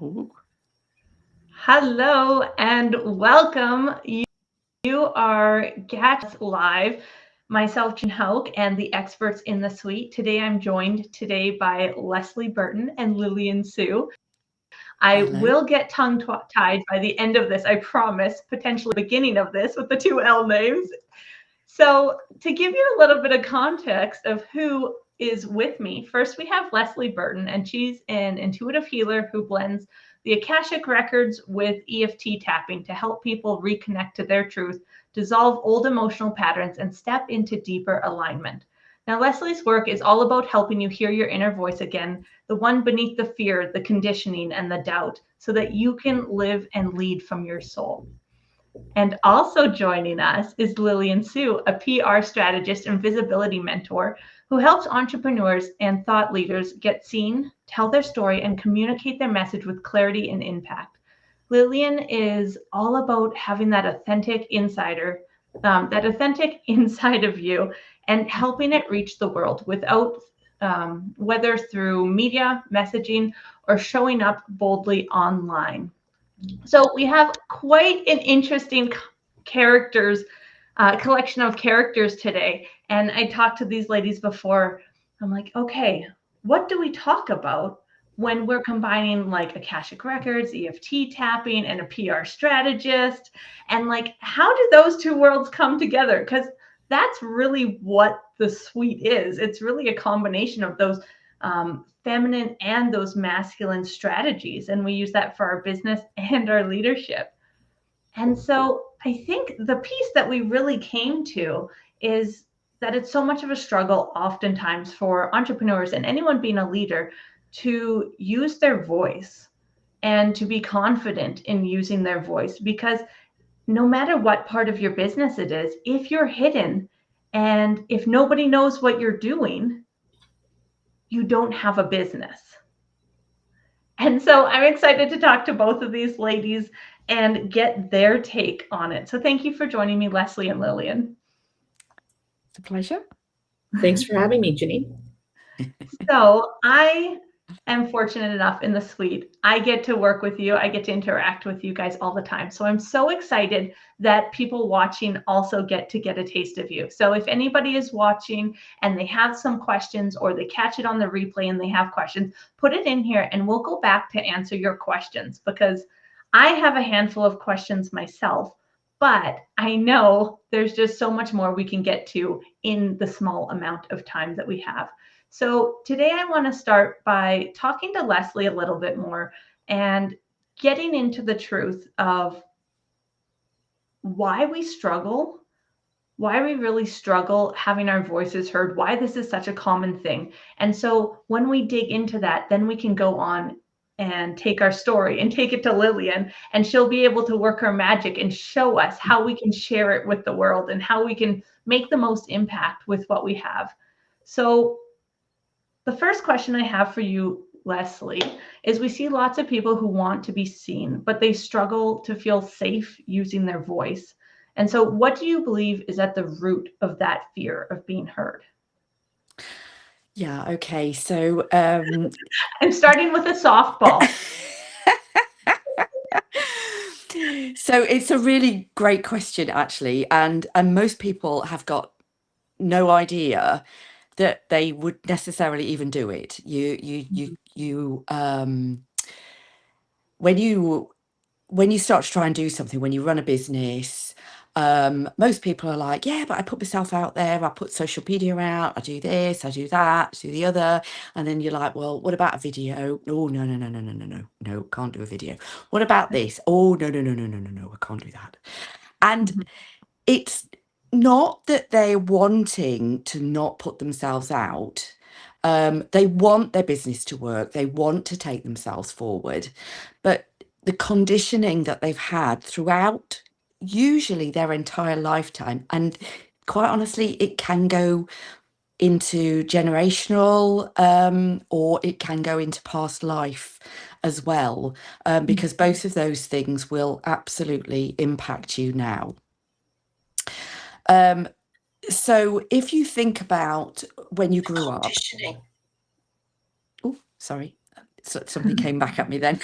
Ooh. Hello and welcome. You are Gat Live, myself, Jen Hauk, and the experts in the suite. Today I'm joined by Lesley Burton and Lillian Sue. I will Hello. get tongue-tied by the end of this, I promise, potentially the beginning of this with the two L names. So, to give you a little bit of context of who is with me, first we have Lesley Burton, and she's an intuitive healer who blends the Akashic Records with EFT tapping to help people reconnect to their truth, dissolve old emotional patterns, and step into deeper alignment. Now, Lesley's work is all about helping you hear your inner voice again, the one beneath the fear, the conditioning, and the doubt, so that you can live and lead from your soul. And also joining us is Lillian Sue, a PR strategist and visibility mentor who helps entrepreneurs and thought leaders get seen, tell their story, and communicate their message with clarity and impact. Lillian is all about having that authentic inside of you, and helping it reach the world without, whether through media, messaging, or showing up boldly online. So we have quite an interesting characters collection of characters today. And I talked to these ladies before. I'm like, okay, what do we talk about when we're combining like Akashic Records, EFT tapping, and a PR strategist? And like, how do those two worlds come together? Because that's really what the suite is. It's really a combination of those feminine and those masculine strategies. And we use that for our business and our leadership. And so I think the piece that we really came to is that it's so much of a struggle, oftentimes, for entrepreneurs and anyone being a leader to use their voice and to be confident in using their voice. Because no matter what part of your business it is, if you're hidden and if nobody knows what you're doing, you don't have a business. And so I'm excited to talk to both of these ladies and get their take on it. So thank you for joining me, Lesley and Lillian. It's a pleasure. Thanks for having me, Janine. So I am fortunate enough in the suite. I get to work with you. I get to interact with you guys all the time. So I'm so excited that people watching also get to get a taste of you. So if anybody is watching and they have some questions, or they catch it on the replay and they have questions, put it in here and we'll go back to answer your questions, because I have a handful of questions myself. But I know there's just so much more we can get to in the small amount of time that we have. So today I want to start by talking to Lesley a little bit more and getting into the truth of why we struggle, why we really struggle having our voices heard, why this is such a common thing. And so when we dig into that, then we can go on and take our story and take it to Lillian, and she'll be able to work her magic and show us how we can share it with the world and how we can make the most impact with what we have. So the first question I have for you, Lesley, is we see lots of people who want to be seen, but they struggle to feel safe using their voice. And so, what do you believe is at the root of that fear of being heard? Yeah, okay. So I'm starting with a softball. so it's a really great question, actually, and most people have got no idea that they would necessarily even do it. When you start to try and do something, when you run a business, most people are like, yeah, but I put myself out there, I put social media out, I do this, I do that, I do the other. And then you're like, well, what about a video? Oh, no, no, no, no, no, no, no, no, can't do a video. What about this? Oh, no, no, no, no, no, no, no, I can't do that. And it's not that they're wanting to not put themselves out. They want their business to work. They want to take themselves forward. But the conditioning that they've had throughout usually their entire lifetime, and quite honestly, it can go into generational, or it can go into past life as well, because both of those things will absolutely impact you now. So if you think about when you grew up, oh, sorry, something came back at me then.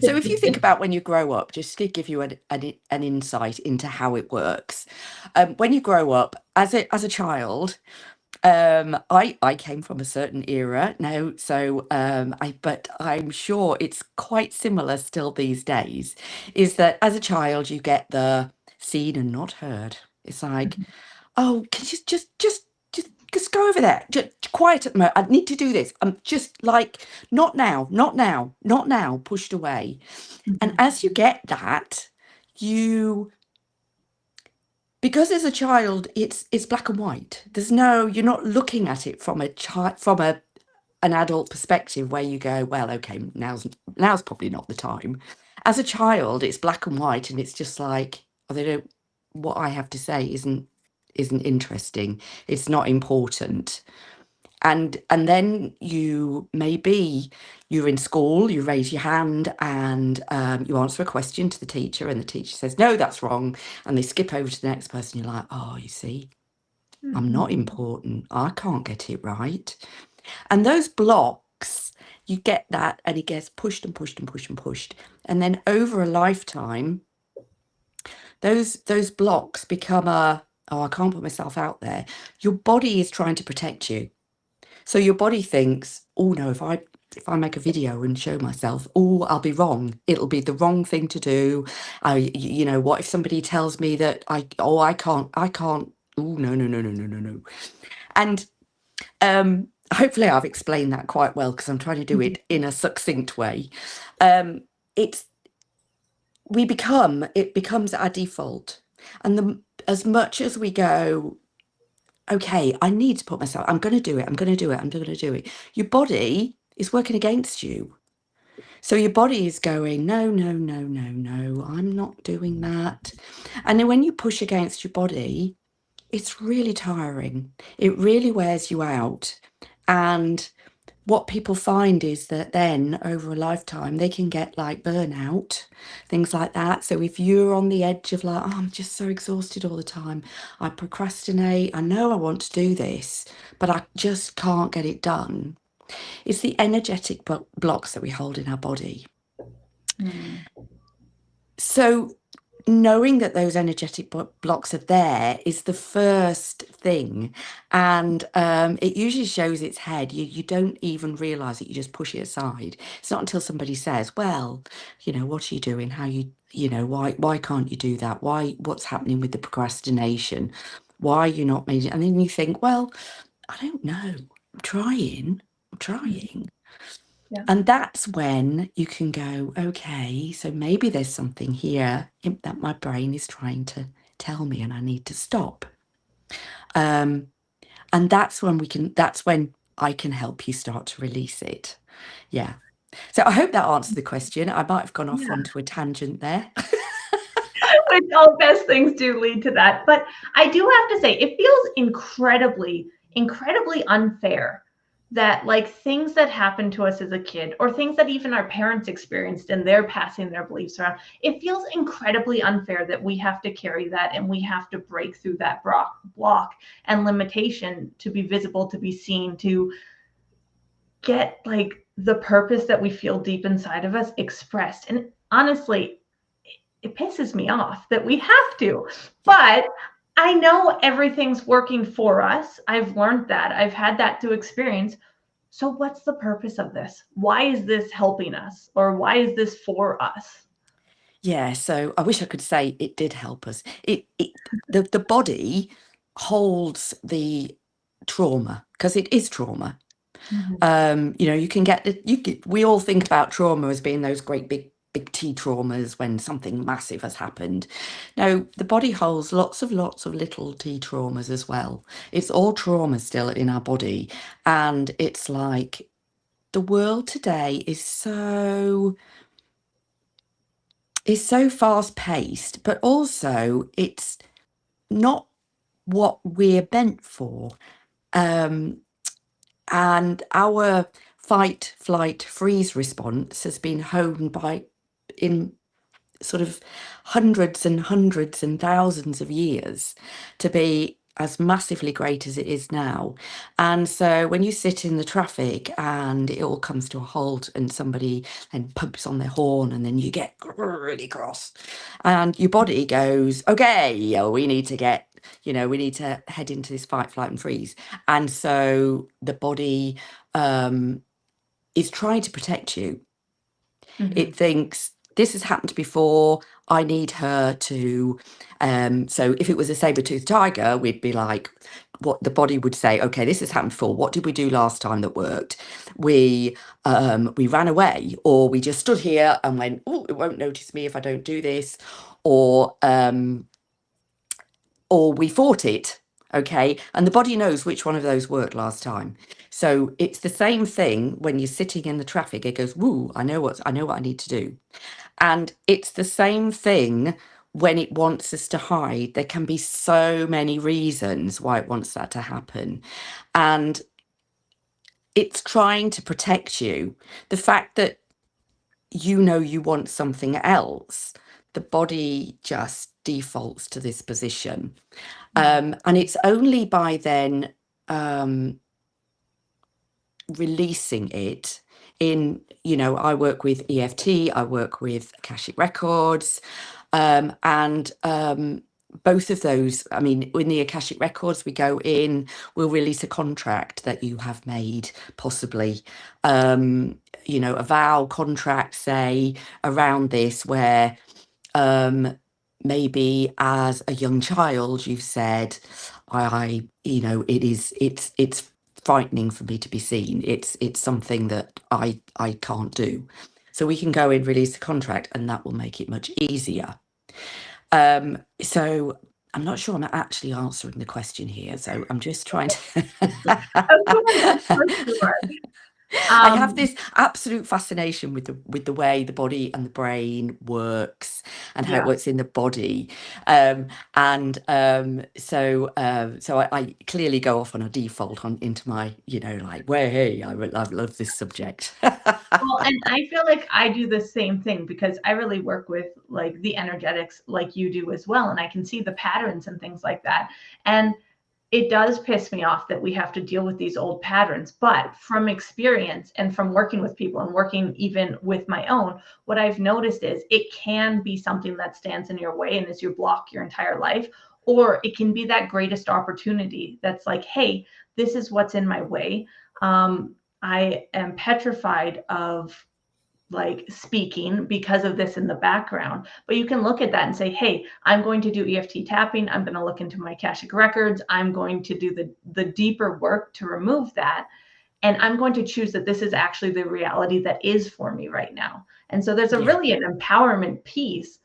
So if you think about when you grow up, just to give you an insight into how it works. When you grow up as a child, I came from a certain era now, so but I'm sure it's quite similar still these days, is that as a child you get the seen and not heard. It's like, oh, can you just go over there, just quiet at the moment, I need to do this, I'm just like, not now, not now, not now, pushed away. And as you get that, because as a child it's black and white. You're not looking at it from an adult perspective where you go, well, okay, now's probably not the time. As a child it's black and white, and it's just like, oh, they don't, what I have to say isn't interesting, it's not important. And then you're in school, you raise your hand, and you answer a question to the teacher, and the teacher says, no, that's wrong, and they skip over to the next person. You're like, oh, you see, I'm not important, I can't get it right. And those blocks, you get that, and it gets pushed and pushed and pushed and pushed, and then over a lifetime those blocks become oh, I can't put myself out there. Your body is trying to protect you. So your body thinks, oh no, if I make a video and show myself, oh, I'll be wrong. It'll be the wrong thing to do. What if somebody tells me that I can't. Oh, no, no, no, no, no, no, no. And hopefully I've explained that quite well, because I'm trying to do it in a succinct way. It becomes our default. And as much as we go, okay, I need to put myself, I'm going to do it. Your body is working against you. So your body is going, no, no, no, no, no, I'm not doing that. And then when you push against your body, it's really tiring. It really wears you out. And what people find is that then over a lifetime, they can get like burnout, things like that. So if you're on the edge of like, oh, I'm just so exhausted all the time, I procrastinate, I know I want to do this, but I just can't get it done. It's the energetic blocks that we hold in our body. So knowing that those energetic blocks are there is the first thing, and it usually shows its head. You don't even realize it, you just push it aside. It's not until somebody says, well, what are you doing, why can't you do that, what's happening with the procrastination, why are you not making it? And then you think, well, I don't know, I'm trying. Yeah. And that's when you can go, okay, so maybe there's something here that my brain is trying to tell me, and I need to stop. And that's when I can help you start to release it. Yeah. So I hope that answered the question. I might have gone off onto a tangent there. Which all best things do lead to that. But I do have to say, it feels incredibly, incredibly unfair that like things that happened to us as a kid, or things that even our parents experienced and they're passing their beliefs around, it feels incredibly unfair that we have to carry that, and we have to break through that block and limitation to be visible, to be seen, to get like the purpose that we feel deep inside of us expressed. And honestly, it pisses me off that we have to, but I know everything's working for us. I've learned that. I've had that to experience. So what's the purpose of this? Why is this helping us? Or why is this for us? Yeah, so I wish I could say it did help us. The body holds the trauma, because it is trauma. We all think about trauma as being those great big T traumas when something massive has happened. No, the body holds lots of little T traumas as well. It's all trauma still in our body. And it's like, the world today is so fast paced, but also it's not what we're meant for. And our fight, flight, freeze response has been honed in sort of hundreds and hundreds and thousands of years to be as massively great as it is now. And so when you sit in the traffic and it all comes to a halt and somebody then pumps on their horn and then you get really cross and your body goes, okay, we need to get, we need to head into this fight, flight and freeze. And so the body is trying to protect you. It thinks this has happened before. I need her to. So if it was a saber-toothed tiger, we'd be like, what the body would say, okay, this has happened before. What did we do last time that worked? We ran away, or we just stood here and went, oh, it won't notice me if I don't do this, or we fought it. Okay. And the body knows which one of those worked last time. So it's the same thing when you're sitting in the traffic. It goes, woo, I know what I need to do. And it's the same thing when it wants us to hide. There can be so many reasons why it wants that to happen. And it's trying to protect you. The fact that you want something else, the body just defaults to this position. And it's only by then releasing it in, I work with EFT, I work with Akashic Records, and both of those, I mean, in the Akashic Records, we go in, we'll release a contract that you have made, possibly, a vow contract, say, around this, where maybe as a young child you've said, it's frightening for me to be seen. It's something that I can't do. So we can go in, release the contract, and that will make it much easier. So I'm not sure I'm actually answering the question here. So I'm just trying to. I have this absolute fascination with the way the body and the brain works and how it works in the body, so I clearly go off on a default into my hey, I love this subject. Well, and I feel like I do the same thing because I really work with like the energetics like you do as well, and I can see the patterns and things like that. And it does piss me off that we have to deal with these old patterns, but from experience and from working with people and working even with my own, what I've noticed is it can be something that stands in your way and is your block your entire life, or it can be that greatest opportunity that's like, hey, this is what's in my way. I am petrified of like speaking because of this in the background, but you can look at that and say, hey, I'm going to do EFT tapping. I'm going to look into my Akashic Records. I'm going to do the deeper work to remove that. And I'm going to choose that this is actually the reality that is for me right now. And so there's really an empowerment piece.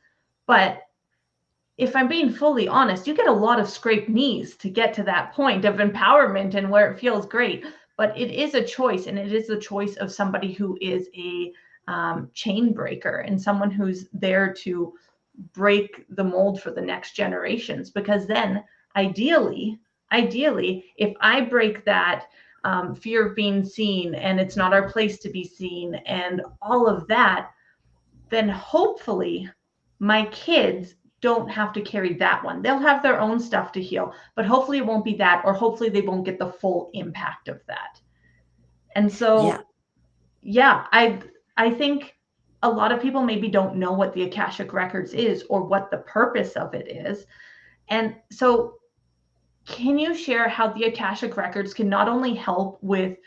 But if I'm being fully honest, you get a lot of scraped knees to get to that point of empowerment and where it feels great. But it is a choice, and it is a choice of somebody who is a chain breaker and someone who's there to break the mold for the next generations. Because then ideally, if I break that fear of being seen and it's not our place to be seen and all of that, then hopefully my kids don't have to carry that one. They'll have their own stuff to heal, but hopefully it won't be that, or hopefully they won't get the full impact of that. And so, I think a lot of people maybe don't know what the Akashic Records is or what the purpose of it is. And so can you share how the Akashic Records can not only help with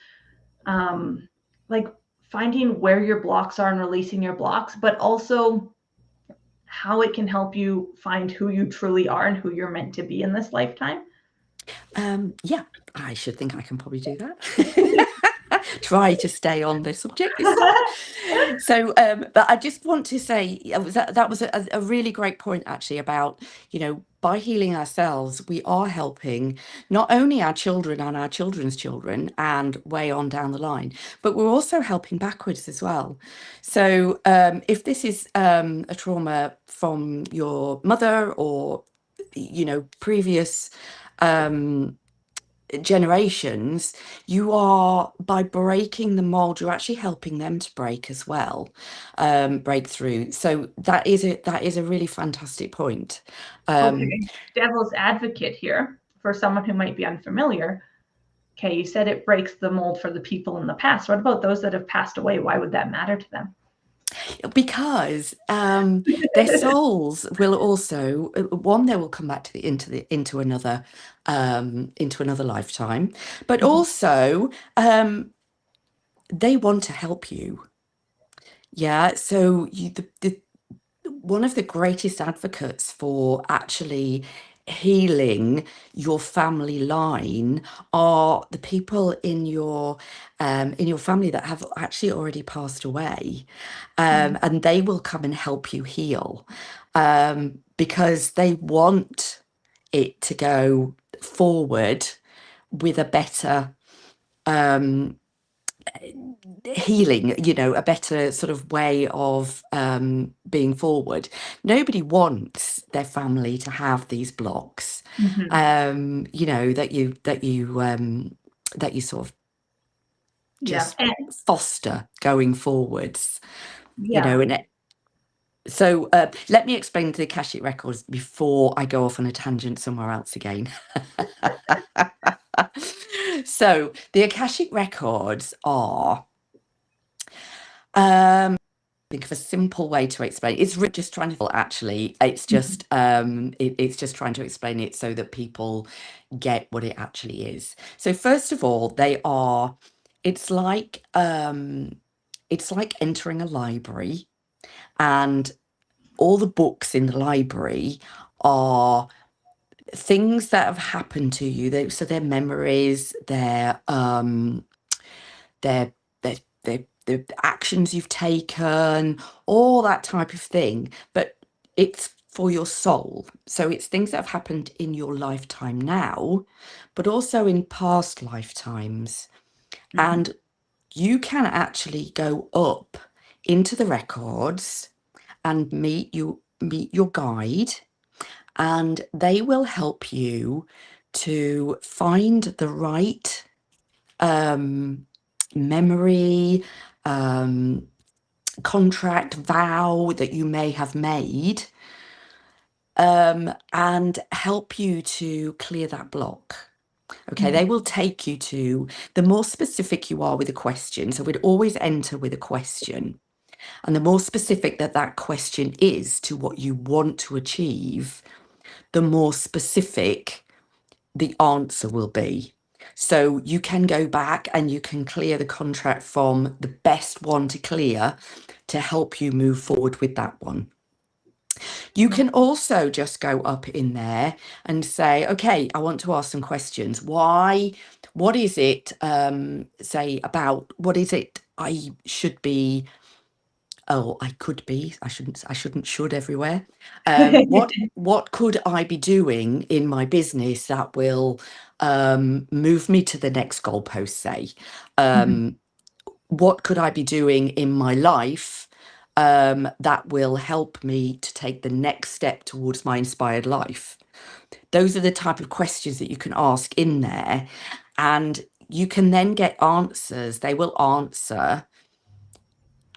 like finding where your blocks are and releasing your blocks, but also how it can help you find who you truly are and who you're meant to be in this lifetime? I should think I can probably do that. Try to stay on the subject. So, but I just want to say that was a really great point, actually, about, by healing ourselves, we are helping not only our children and our children's children and way on down the line, but we're also helping backwards as well. So if this is a trauma from your mother or, previous generations, you are, by breaking the mold, you're actually helping them to break as well, break through. So that is a really fantastic point. Okay, devil's advocate here for someone who might be unfamiliar, okay, you said it breaks the mold for the people in the past. What about those that have passed away? Why would that matter to them? Because their souls will also one, they will come back to into another lifetime, but also they want to help you. Yeah, so one of the greatest advocates for actually healing your family line are the people in your family that have actually already passed away, and they will come and help you heal, because they want it to go forward with a better healing, a better sort of way of being forward. Nobody wants their family to have these blocks, that you sort of just foster going forwards, and so let me explain the Akashic Records before I go off on a tangent somewhere else again. So the Akashic Records are, think of a simple way to explain it. It's just trying to actually, it's just it's just trying to explain it so that people get what it actually is. So first of all, it's like entering a library, and all the books in the library are things that have happened to you. So they're memories, they're the actions you've taken, all that type of thing, but it's for your soul. So it's things that have happened in your lifetime now, but also in past lifetimes. And you can actually go up into the records and meet your guide, and they will help you to find the right memory, contract, vow that you may have made, and help you to clear that block. Okay, they will take you to, the more specific you are with a question, so we'd always enter with a question, and the more specific that question is to what you want to achieve, the more specific the answer will be. So you can go back and you can clear the contract from the best one to clear to help you move forward with that one. You can also just go up in there and say, okay, I want to ask some questions. What is it, say about, what is it I should be, I could be, I should everywhere. What could I be doing in my business that will move me to the next goalpost, say? What could I be doing in my life that will help me to take the next step towards my inspired life? Those are the type of questions that you can ask in there, and you can then get answers. They will answer,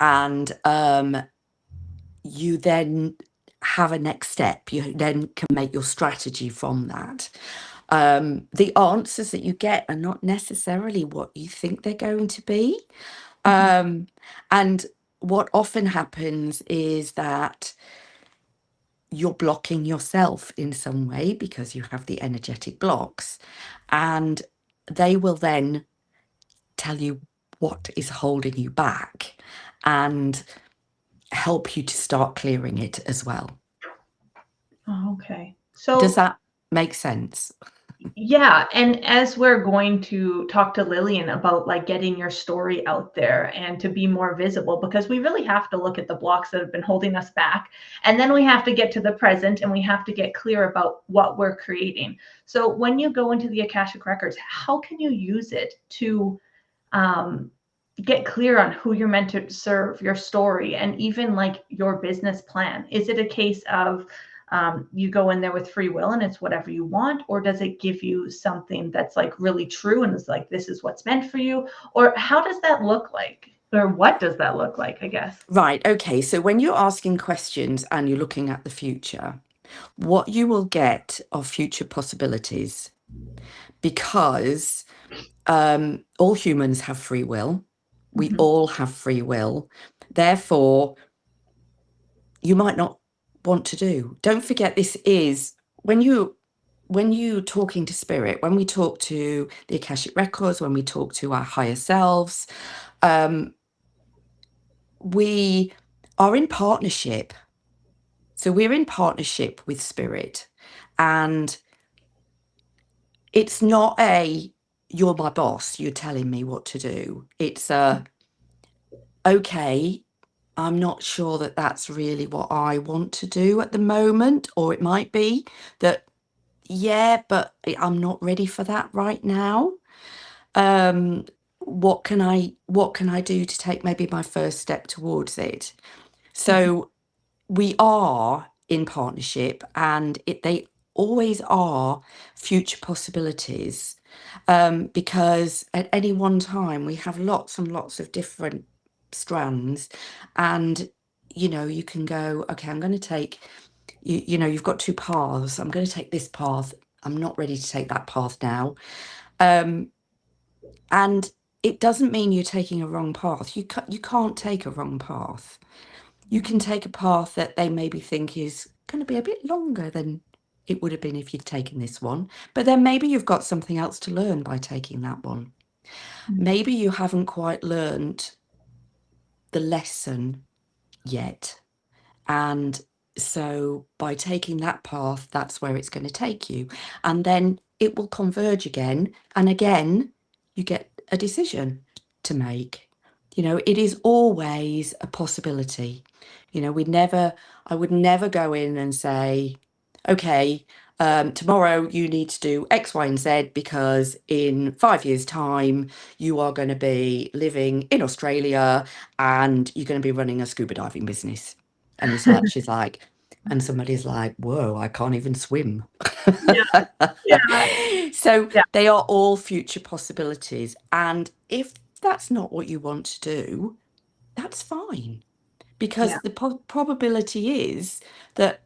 and you then have a next step. You then can make your strategy from that. The answers that you get are not necessarily what you think they're going to be. And what often happens is that you're blocking yourself in some way because you have the energetic blocks, and they will then tell you what is holding you back and help you to start clearing it as well. Oh, okay. So does that make sense? Yeah, and as we're going to talk to Lillian about like getting your story out there and to be more visible, because we really have to look at the blocks that have been holding us back, and then we have to get to the present and we have to get clear about what we're creating. So when you go into the Akashic Records, how can you use it to get clear on who you're meant to serve, your story, and even like your business plan? Is it a case of you go in there with free will and it's whatever you want, or does it give you something that's like really true and it's like, this is what's meant for you? Or how does that look like? Or what does that look like, I guess? Right. Okay. So when you're asking questions and you're looking at the future, what you will get are future possibilities. because all humans have free will. We all have free will. Therefore, you might not want to do. Don't forget, this is when you talking to spirit, when we talk to the Akashic Records, when we talk to our higher selves, we are in partnership. So we're in partnership with spirit, and it's not you're my boss, you're telling me what to do. It's okay, I'm not sure that that's really what I want to do at the moment. Or it might be that, yeah, but I'm not ready for that right now. What can I do to take maybe my first step towards it? So we are in partnership, and they always are future possibilities, because at any one time we have lots and lots of different strands, and you can go, okay, I'm going to take you've got two paths. I'm going to take this path. I'm not ready to take that path now. And it doesn't mean you're taking a wrong path. You can't take a wrong path. You can take a path that they maybe think is going to be a bit longer than it would have been if you'd taken this one. But then maybe you've got something else to learn by taking that one. Maybe you haven't quite learned the lesson yet. And so by taking that path, that's where it's going to take you. And then it will converge again. And again, you get a decision to make. It is always a possibility. I would never go in and say, okay, tomorrow you need to do X, Y, and Z because in 5 years' time, you are going to be living in Australia and you're going to be running a scuba diving business. And she's like, and somebody's like, whoa, I can't even swim. Yeah. Yeah. So Yeah. they are all future possibilities. And if that's not what you want to do, that's fine. Because Yeah. the probability is that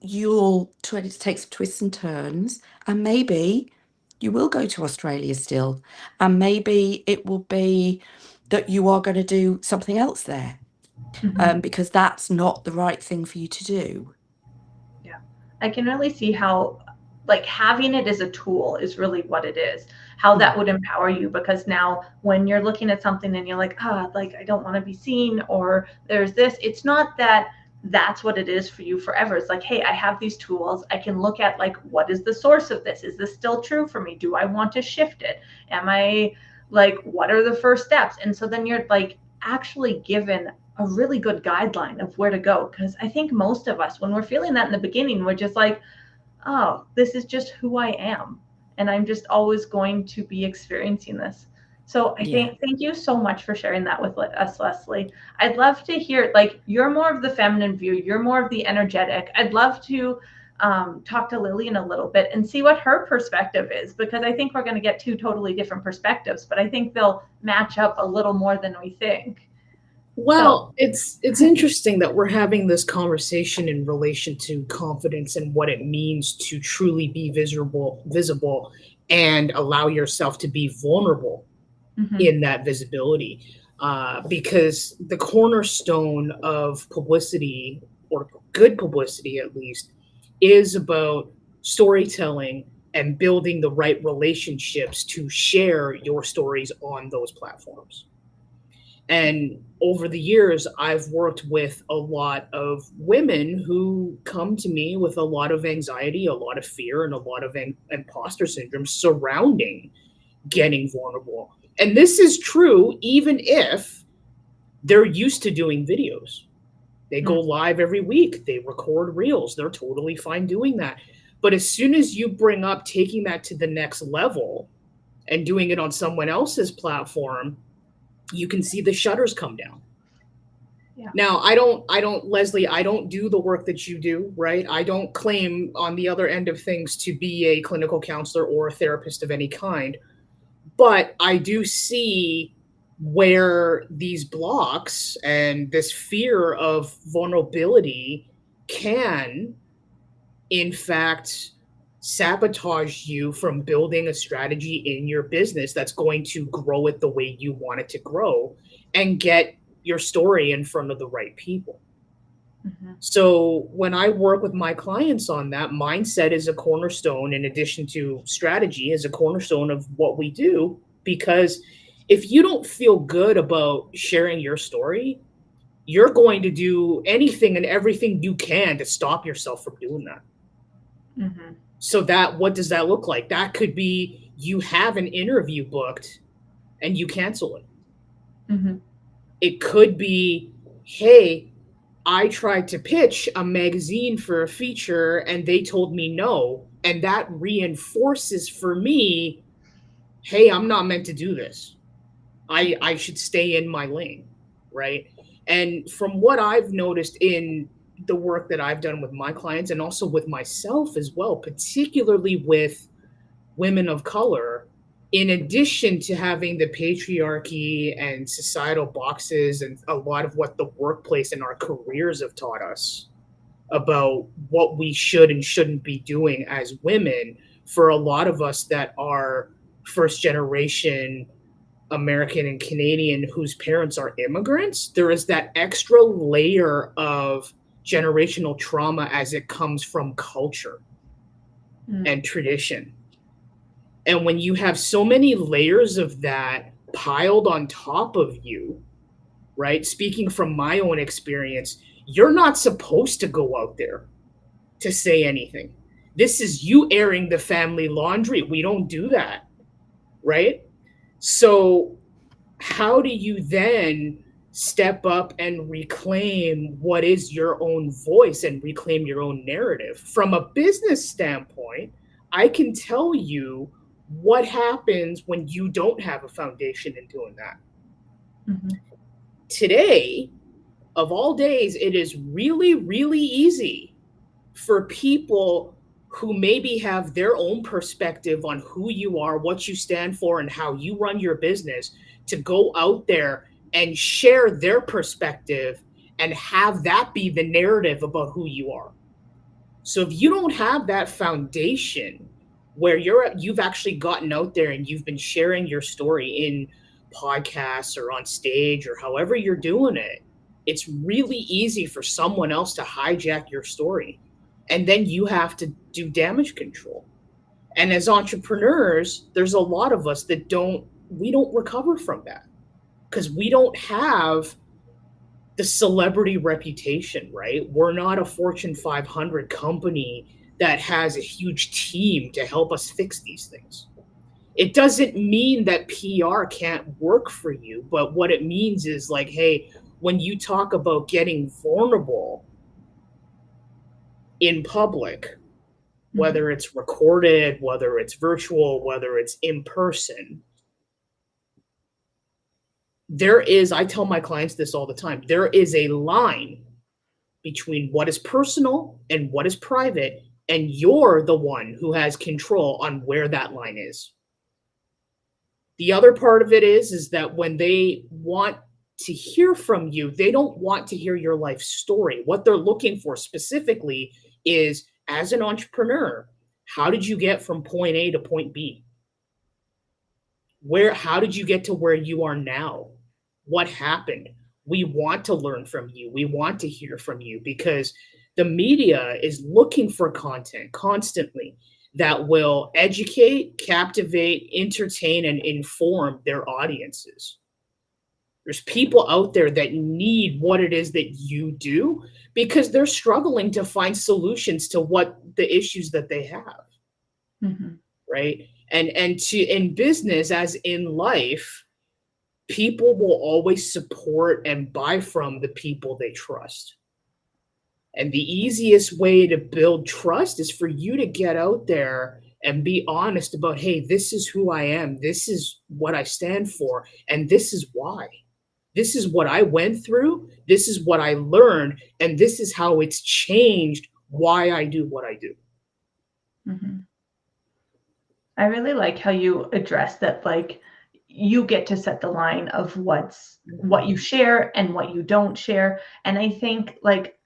you'll try to take some twists and turns, and maybe you will go to Australia still. And maybe it will be that you are going to do something else there. Because that's not the right thing for you to do. Yeah, I can really see how, like, having it as a tool is really what it is, how that would empower you. Because now when you're looking at something and you're like, like, I don't want to be seen, or there's this, it's not that that's what it is for you forever. It's like, hey, I have these tools. I can look at, like, what is the source of this? Is this still true for me? Do I want to shift it? Am I, like, what are the first steps? And so then you're, like, actually given a really good guideline of where to go. Because I think most of us, when we're feeling that in the beginning, we're just like, oh, this is just who I am. And I'm just always going to be experiencing this. So I think, thank you so much for sharing that with us, Lesley. I'd love to hear, like, you're more of the feminine view, you're more of the energetic. I'd love to talk to Lillian a little bit and see what her perspective is, because I think we're going to get two totally different perspectives, but I think they'll match up a little more than we think. Well, it's interesting that we're having this conversation in relation to confidence and what it means to truly be visible and allow yourself to be vulnerable in that visibility. Because the cornerstone of publicity, or good publicity at least, is about storytelling and building the right relationships to share your stories on those platforms. And over the years, I've worked with a lot of women who come to me with a lot of anxiety, a lot of fear, and a lot of imposter syndrome surrounding getting vulnerable. And this is true even if they're used to doing videos. They go live every week, they record reels, they're totally fine doing that. But as soon as you bring up taking that to the next level and doing it on someone else's platform, you can see the shutters come down. Yeah. Now, I don't, Lesley, I don't do the work that you do, right? I don't claim on the other end of things to be a clinical counselor or a therapist of any kind, but I do see where these blocks and this fear of vulnerability can, in fact, sabotage you from building a strategy in your business that's going to grow it the way you want it to grow and get your story in front of the right people. So when I work with my clients on that, mindset is a cornerstone, in addition to strategy, is a cornerstone of what we do. Because if you don't feel good about sharing your story, you're going to do anything and everything you can to stop yourself from doing that. So what does that look like? That could be you have an interview booked and you cancel it. It could be, hey, I tried to pitch a magazine for a feature and they told me no. And that reinforces for me, hey, I'm not meant to do this. I should stay in my lane, right? And from what I've noticed in the work that I've done with my clients and also with myself as well, particularly with women of color, in addition to having the patriarchy and societal boxes and a lot of what the workplace and our careers have taught us about what we should and shouldn't be doing as women, for a lot of us that are first generation American and Canadian whose parents are immigrants, there is that extra layer of generational trauma as it comes from culture and tradition. And when you have so many layers of that piled on top of you, right? Speaking from my own experience, you're not supposed to go out there to say anything. This is you airing the family laundry. We don't do that, right? So how do you then step up and reclaim what is your own voice and reclaim your own narrative? From a business standpoint, I can tell you what happens when you don't have a foundation in doing that. Today, of all days, it is really, really easy for people who maybe have their own perspective on who you are, what you stand for, and how you run your business to go out there and share their perspective and have that be the narrative about who you are. So if you don't have that foundation where you've actually gotten out there and you've been sharing your story in podcasts or on stage or however you're doing it, it's really easy for someone else to hijack your story. And then you have to do damage control. And as entrepreneurs, there's a lot of us that we don't recover from that because we don't have the celebrity reputation, right? We're not a Fortune 500 company that has a huge team to help us fix these things. It doesn't mean that PR can't work for you, but what it means is like, hey, when you talk about getting vulnerable in public, whether it's recorded, whether it's virtual, whether it's in person, I tell my clients this all the time, there is a line between what is personal and what is private, and you're the one who has control on where that line is. The other part of it is that when they want to hear from you, they don't want to hear your life story. What they're looking for specifically is, as an entrepreneur, how did you get from point A to point B? How did you get to where you are now? What happened? We want to learn from you. We want to hear from you because the media is looking for content constantly that will educate, captivate, entertain, and inform their audiences. There's people out there that need what it is that you do because they're struggling to find solutions to what the issues that they have, right? And in business, as in life, people will always support and buy from the people they trust. And the easiest way to build trust is for you to get out there and be honest about, hey, this is who I am. This is what I stand for. And this is why. This is what I went through. This is what I learned. And this is how it's changed why I do what I do. I really like how you address that, like, you get to set the line of what you share and what you don't share. And I think, like,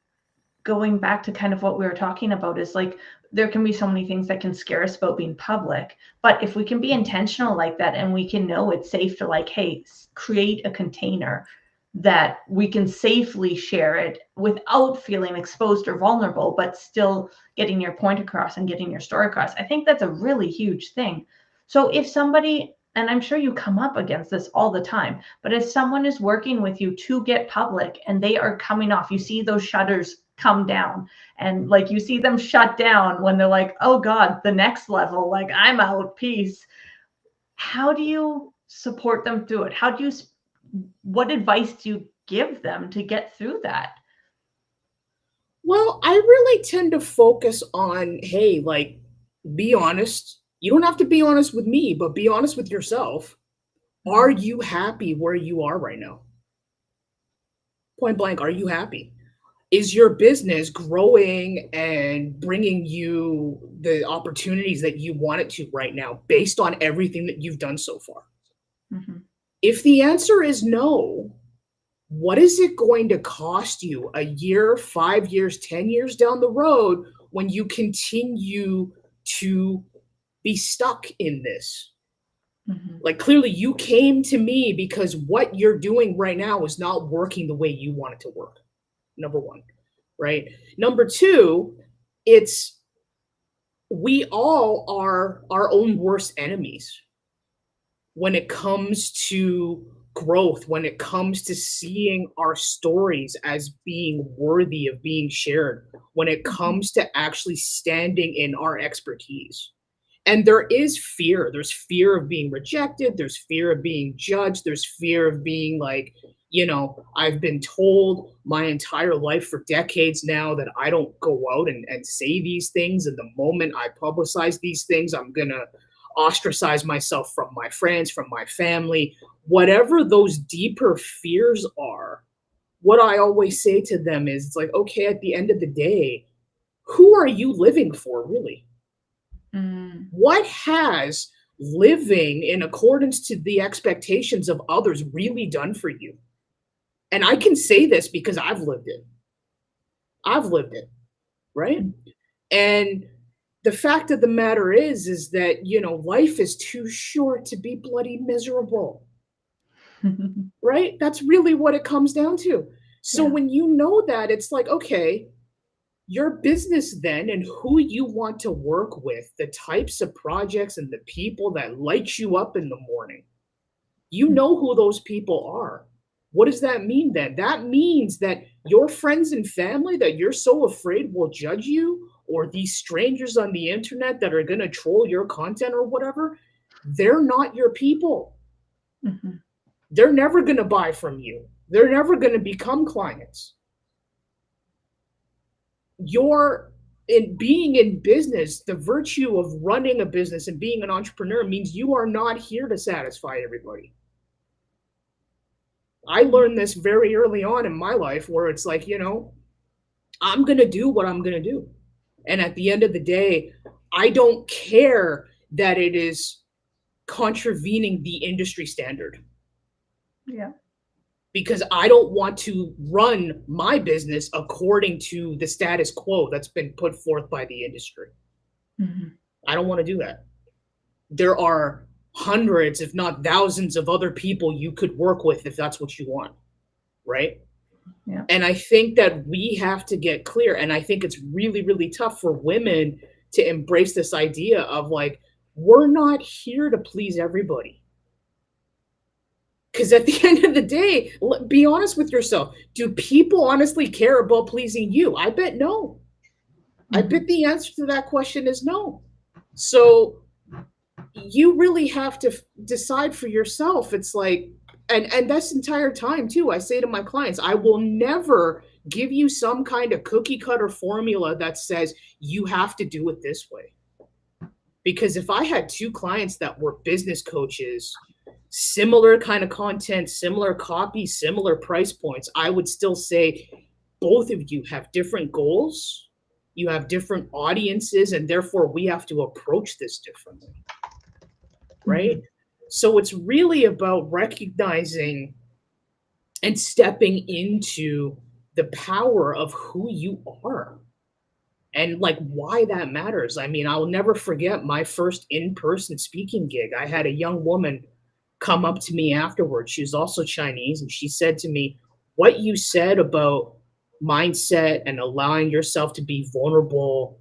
going back to kind of what we were talking about is like there can be so many things that can scare us about being public. But if we can be intentional like that, and we can know it's safe to, like, hey, create a container that we can safely share it without feeling exposed or vulnerable, but still getting your point across and getting your story across. I think that's a really huge thing. So if somebody, and I'm sure you come up against this all the time, but if someone is working with you to get public and they are coming off, you see those shutters come down, and like you see them shut down when they're like, oh God, the next level, like I'm out, peace. How do you support them through it? What advice do you give them to get through that? Well, I really tend to focus on, hey, like, be honest. You don't have to be honest with me, but be honest with yourself. Are you happy where you are right now? Point blank, are you happy? Is your business growing and bringing you the opportunities that you want it to right now based on everything that you've done so far? Mm-hmm. If the answer is no, what is it going to cost you a year, 5 years, 10 years down the road when you continue to be stuck in this? Mm-hmm. Like, clearly you came to me because what you're doing right now is not working the way you want it to work. Number one, right? Number two, it's we all are our own worst enemies when it comes to growth, when it comes to seeing our stories as being worthy of being shared, when it comes to actually standing in our expertise. And there is fear. There's fear of being rejected. There's fear of being judged. There's fear of being like, I've been told my entire life for decades now that I don't go out and say these things. And the moment I publicize these things, I'm going to ostracize myself from my friends, from my family, whatever those deeper fears are. What I always say to them is, it's like, okay, at the end of the day, who are you living for, really? What has living in accordance to the expectations of others really done for you? And I can say this because I've lived it. Right? And the fact of the matter is that, life is too short to be bloody miserable. Right? That's really what it comes down to. So when you know that, it's like, okay, your business then and who you want to work with, the types of projects and the people that light you up in the morning, you know who those people are. What does that mean then? That means that your friends and family that you're so afraid will judge you, or these strangers on the internet that are going to troll your content or whatever, they're not your people. Mm-hmm. They're never going to buy from you. They're never going to become clients. Being in business, the virtue of running a business and being an entrepreneur means you are not here to satisfy everybody. I learned this very early on in my life where it's like, I'm going to do what I'm going to do. And at the end of the day, I don't care that it is contravening the industry standard. Yeah. Because I don't want to run my business according to the status quo that's been put forth by the industry. Mm-hmm. I don't want to do that. There are hundreds, if not thousands, of other people you could work with if that's what you want, right? Yeah. And I think that we have to get clear, and I think it's really, really tough for women to embrace this idea of like, we're not here to please everybody. Because at the end of the day, be honest with yourself. Do people honestly care about pleasing you? I bet no. Mm-hmm. I bet the answer to that question is no. So you really have to decide for yourself. It's like, and this entire time too, I say to my clients, I will never give you some kind of cookie cutter formula that says you have to do it this way. Because if I had two clients that were business coaches, similar kind of content, similar copy, similar price points, I would still say both of you have different goals, you have different audiences, and therefore we have to approach this differently, right? Mm-hmm. So it's really about recognizing and stepping into the power of who you are. and like why that matters. I mean, I'll never forget my first in-person speaking gig. I had a young woman come up to me afterwards. She was also Chinese, and she said to me, "What you said about mindset and allowing yourself to be vulnerable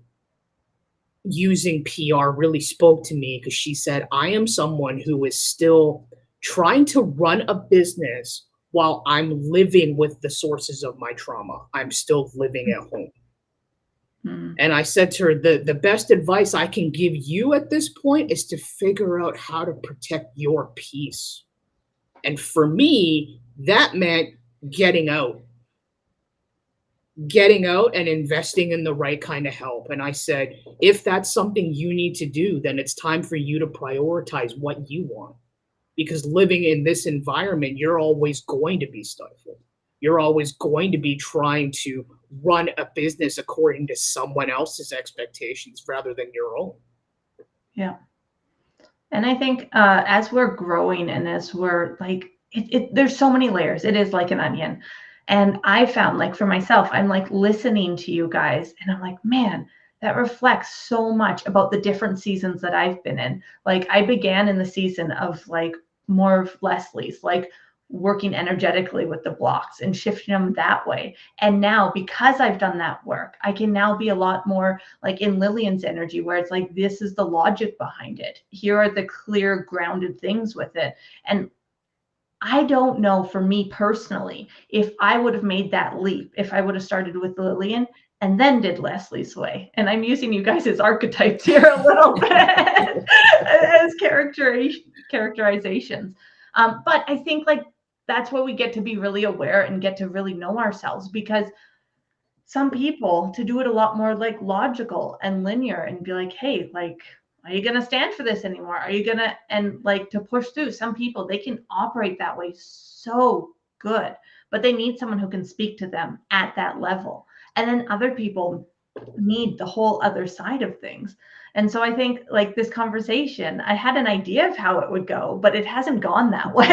using PR really spoke to me," because she said, "I am someone who is still trying to run a business while I'm living with the sources of my trauma. I'm still living at home." Mm. And I said to her, the best advice I can give you at this point is to figure out how to protect your peace. And for me, that meant getting out, and investing in the right kind of help. And I said, if that's something you need to do, then it's time for you to prioritize what you want. Because living in this environment, you're always going to be stifled. You're always going to be trying to run a business according to someone else's expectations rather than your own. Yeah. And I think as we're growing and as we're like, there's so many layers. It is like an onion. And I found, like, for myself, I'm like listening to you guys and I'm like, man, that reflects so much about the different seasons that I've been in. Like, I began in the season of like more of Leslie's, like working energetically with the blocks and shifting them that way. And now, because I've done that work, I can now be a lot more like in Lillian's energy, where it's like, this is the logic behind it. Here are the clear, grounded things with it. And I don't know, for me personally, if I would have made that leap, if I would have started with Lillian and then did Leslie's way. And I'm using you guys as archetypes here a little bit as characterizations. But I think like that's where we get to be really aware and get to really know ourselves, because some people to do it a lot more like logical and linear and be like, hey, like, are you going to stand for this anymore? Are you going to, and like to push through. Some people, they can operate that way so good, but they need someone who can speak to them at that level. And then other people need the whole other side of things. And so I think like this conversation, I had an idea of how it would go, but it hasn't gone that way.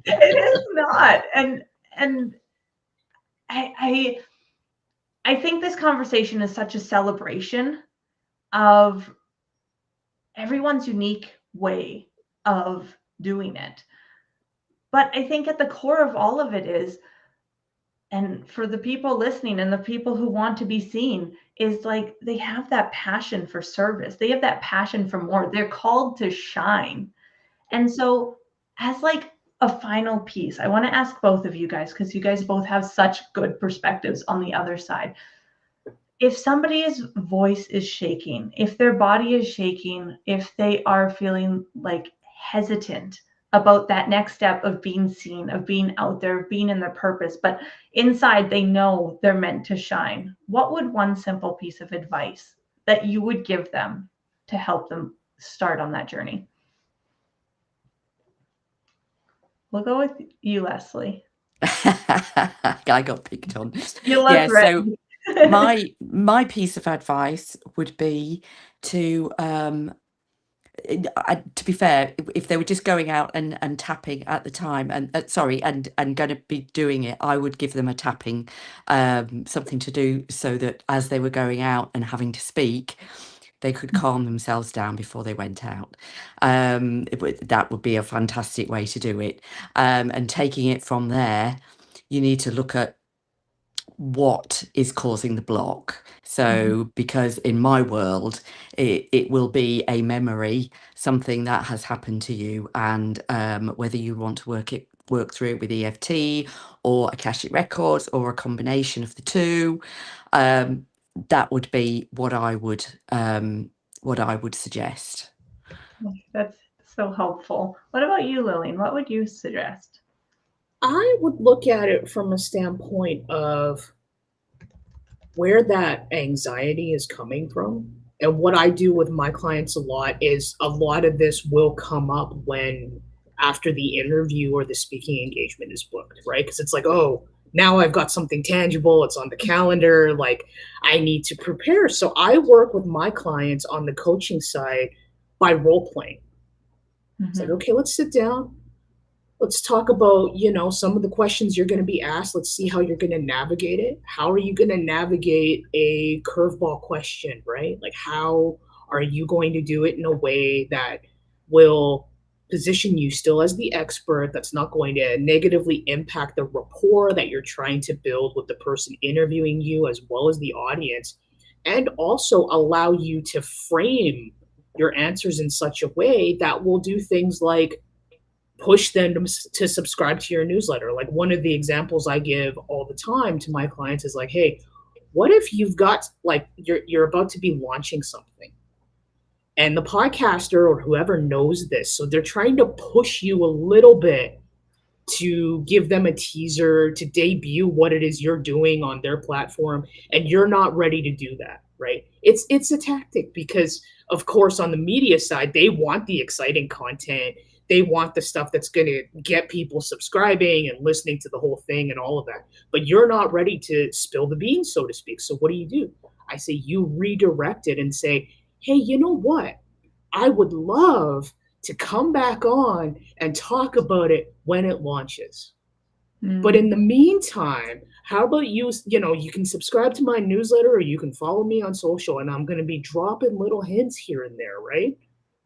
It is not. And I think this conversation is such a celebration of everyone's unique way of doing it. But I think at the core of all of it is, and for the people listening and the people who want to be seen, is like they have that passion for service. They have that passion for more. They're called to shine. And so as like a final piece, I want to ask both of you guys, because you guys both have such good perspectives on the other side. If somebody's voice is shaking, if their body is shaking, if they are feeling like hesitant about that next step of being seen, of being out there, of being in their purpose, but inside they know they're meant to shine, what would one simple piece of advice that you would give them to help them start on that journey? We'll go with you, Lesley. I got picked on. You look Yeah, ready. so my piece of advice would be to to be fair, if they were just going out and tapping at the time, and and going to be doing it, I would give them a tapping, something to do, so that as they were going out and having to speak, they could calm themselves down before they went out. That would be a fantastic way to do it. And taking it from there, you need to look at what is causing the block. So, because in my world, it will be a memory, something that has happened to you, and whether you want to work through it with EFT or Akashic Records or a combination of the two, that would be what I would suggest. That's so helpful. What about you, Lillian? What would you suggest? I would look at it from a standpoint of where that anxiety is coming from. And what I do with my clients a lot is a lot of this will come up when after the interview or the speaking engagement is booked, right? Because it's like, oh, now I've got something tangible. It's on the calendar. Like I need to prepare. So I work with my clients on the coaching side by role playing. It's like, okay, let's sit down. let's talk about, some of the questions you're going to be asked. Let's see how you're going to navigate it. How are you going to navigate a curveball question, right? Like, how are you going to do it in a way that will position you still as the expert, that's not going to negatively impact the rapport that you're trying to build with the person interviewing you as well as the audience, and also allow you to frame your answers in such a way that will do things like push them to subscribe to your newsletter. Like, one of the examples I give all the time to my clients is like, hey, what if you've got, like, you're about to be launching something, and the podcaster or whoever knows this, so they're trying to push you a little bit to give them a teaser, to debut what it is you're doing on their platform, and you're not ready to do that, right? It's a tactic because, of course, on the media side, they want the exciting content. They want the stuff that's going to get people subscribing and listening to the whole thing and all of that. But you're not ready to spill the beans, so to speak. So what do? I say you redirect it and say, hey, you know what? I would love to come back on and talk about it when it launches. But in the meantime, how about you can subscribe to my newsletter, or you can follow me on social, and I'm going to be dropping little hints here and there, right?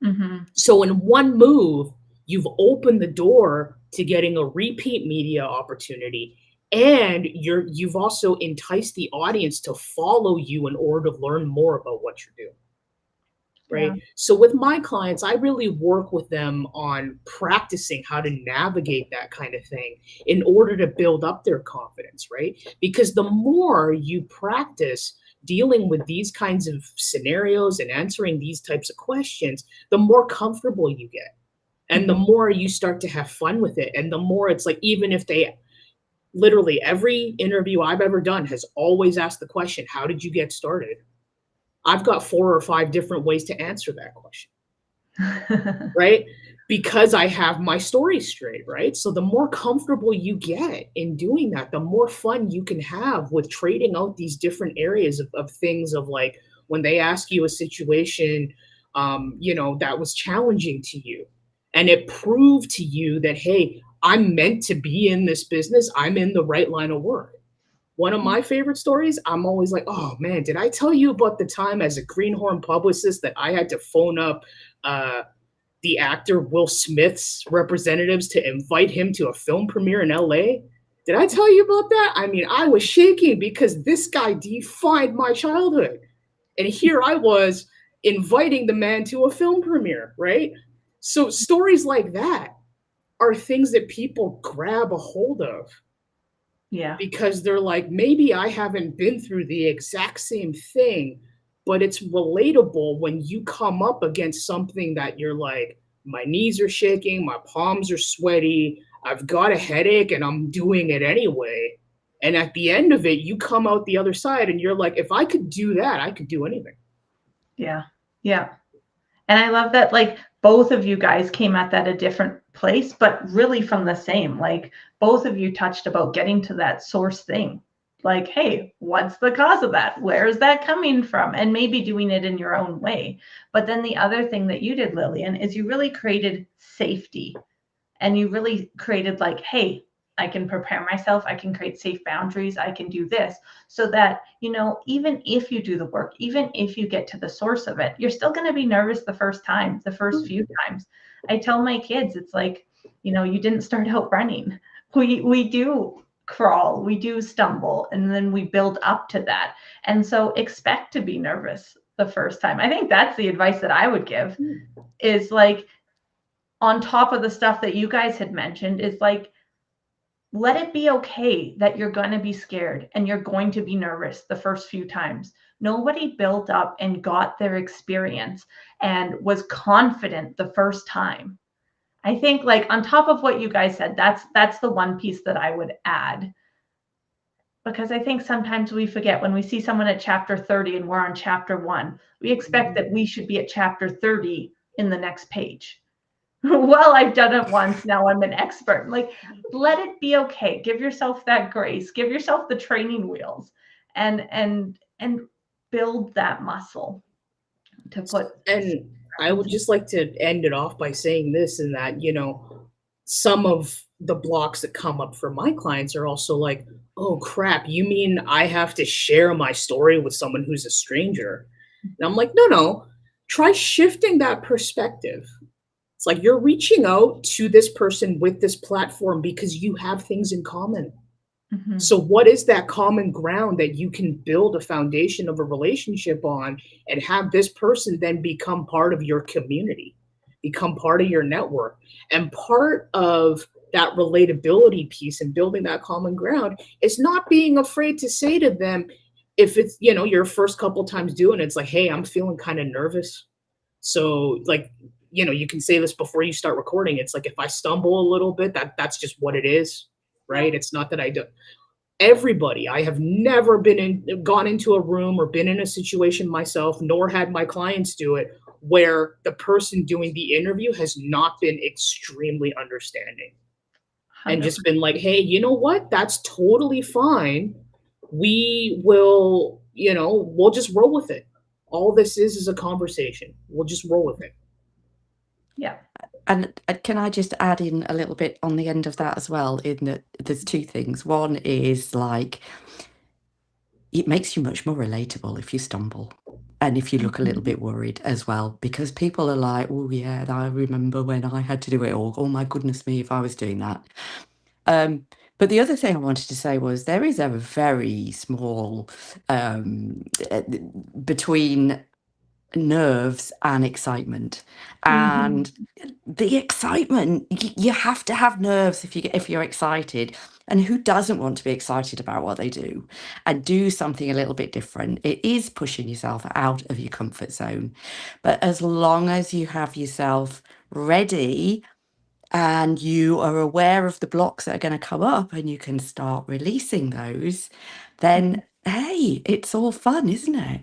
Mm-hmm. So in one move, you've opened the door to getting a repeat media opportunity, and you've also enticed the audience to follow you in order to learn more about what you're doing. Right. Yeah. So with my clients, I really work with them on practicing how to navigate that kind of thing in order to build up their confidence, right? Because the more you practice dealing with these kinds of scenarios and answering these types of questions, the more comfortable you get. And the more you start to have fun with it. And the more it's like, even if literally every interview I've ever done has always asked the question, how did you get started? I've got 4 or 5 different ways to answer that question, right? Because I have my story straight, right? So the more comfortable you get in doing that, the more fun you can have with trading out these different areas of things, of like when they ask you a situation, that was challenging to you, and it proved to you that, hey, I'm meant to be in this business. I'm in the right line of work. One of my favorite stories, I'm always like, oh man, did I tell you about the time as a greenhorn publicist that I had to phone up the actor Will Smith's representatives to invite him to a film premiere in LA? Did I tell you about that? I mean, I was shaking because this guy defined my childhood. And here I was inviting the man to a film premiere, right? So stories like that are things that people grab a hold of. Yeah. Because they're like, maybe I haven't been through the exact same thing, but it's relatable when you come up against something that you're like, my knees are shaking, my palms are sweaty, I've got a headache, and I'm doing it anyway. And at the end of it, you come out the other side and you're like, if I could do that, I could do anything. Yeah. Yeah. And I love that, like, both of you guys came at that a different place, but really from the same. Like, both of you touched about getting to that source thing. Like, hey, what's the cause of that? Where is that coming from? And maybe doing it in your own way. But then the other thing that you did, Lillian, is you really created safety. And you really created like, hey, I can prepare myself. I can create safe boundaries. I can do this so that, even if you do the work, even if you get to the source of it, you're still going to be nervous the first time, the first few times. I tell my kids, it's like, you didn't start out running. We do crawl, we do stumble, and then we build up to that. And so expect to be nervous the first time. I think that's the advice that I would give, is like, on top of the stuff that you guys had mentioned, is like, let it be okay that you're going to be scared and you're going to be nervous the first few times. Nobody built up and got their experience and was confident the first time. I think, like, on top of what you guys said, that's the one piece that I would add. Because I think sometimes we forget, when we see someone at chapter 30 and we're on chapter 1, we expect that we should be at chapter 30 in the next page. Well, I've done it once, now I'm an expert. Like, let it be okay. Give yourself that grace. Give yourself the training wheels, and build that muscle to put. And I would just like to end it off by saying this, and that, some of the blocks that come up for my clients are also like, oh crap, you mean I have to share my story with someone who's a stranger? And I'm like, no, no, try shifting that perspective. It's like you're reaching out to this person with this platform because you have things in common. Mhm. So, what is that common ground that you can build a foundation of a relationship on and have this person then become part of your community, become part of your network? And part of that relatability piece and building that common ground is not being afraid to say to them, if it's, your first couple times doing it, it's like, hey, I'm feeling kind of nervous. So, like, you can say this before you start recording. It's like if I stumble a little bit, that's just what it is, Yeah. right? It's not that I do everybody. I have never gone into a room or been in a situation myself, nor had my clients do it, where the person doing the interview has not been extremely understanding and just 100%. been like, hey, you know what? That's totally fine. We will, we'll just roll with it. All this is a conversation. We'll just roll with it. Yeah. And can I just add in a little bit on the end of that as well? In that there's two things. One is like it makes you much more relatable if you stumble and if you look a little Mhm. bit worried as well, because people are like, oh yeah, I remember when I had to do it, or oh my goodness me, if I was doing that. But the other thing I wanted to say was there is a very small uh, between nerves and excitement. Mhm. And the excitement, you have to have nerves if you're excited. And who doesn't want to be excited about what they do and do something a little bit different? It is pushing yourself out of your comfort zone. But as long as you have yourself ready and you are aware of the blocks that are going to come up and you can start releasing those, Mhm. then hey, it's all fun, isn't it?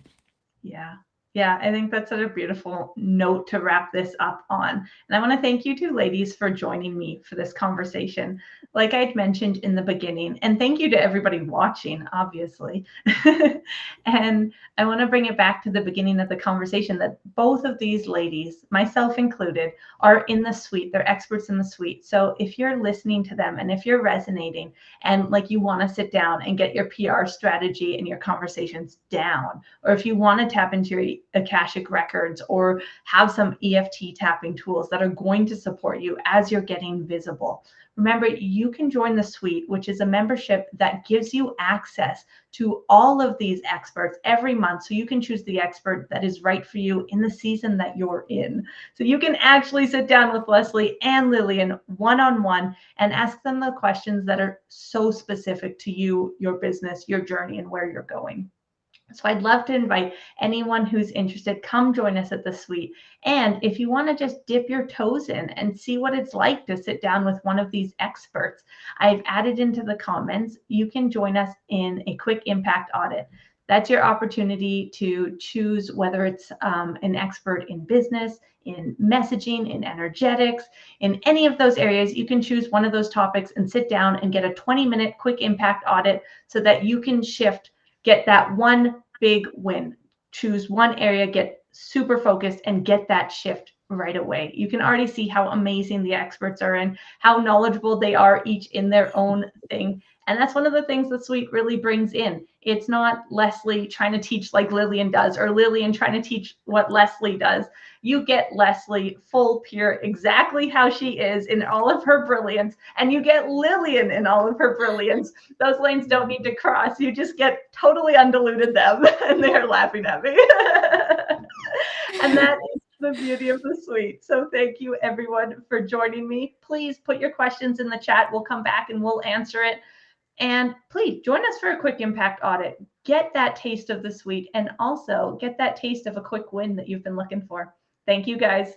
Yeah. Yeah, I think that's such a beautiful note to wrap this up on. And I want to thank you two ladies for joining me for this conversation. Like I'd mentioned in the beginning, and thank you to everybody watching, obviously. And I want to bring it back to the beginning of the conversation that both of these ladies, myself included, are in the suite. They're experts in the suite. So if you're listening to them and if you're resonating and like you want to sit down and get your PR strategy and your conversations down, or if you want to tap into your Akashic Records or have some EFT tapping tools that are going to support you as you're getting visible. Remember, you can join the suite, which is a membership that gives you access to all of these experts every month. So you can choose the expert that is right for you in the season that you're in. So you can actually sit down with Lesley and Lillian one-on-one and ask them the questions that are so specific to you, your business, your journey, and where you're going. So I'd love to invite anyone who's interested, come join us at the suite. And if you want to just dip your toes in and see what it's like to sit down with one of these experts, I've added into the comments, you can join us in a quick impact audit. That's your opportunity to choose whether it's an expert in business, in messaging, in energetics, in any of those areas. You can choose one of those topics and sit down and get a 20-minute quick impact audit so that you can get that one big win. Choose one area, get super focused, and get that shift right away. You can already see how amazing the experts are and how knowledgeable they are each in their own thing. And that's one of the things the suite really brings in. It's not Lesley trying to teach like Lillian does, or Lillian trying to teach what Lesley does. You get Lesley full, pure, exactly how she is in all of her brilliance, and you get Lillian in all of her brilliance. Those lanes don't need to cross. You just get totally undiluted them, and they're laughing at me. And that is the beauty of the suite. So thank you everyone for joining me. Please put your questions in the chat. We'll come back and we'll answer it. And please join us for a quick impact audit. Get that taste of the suite and also get that taste of a quick win that you've been looking for. Thank you guys.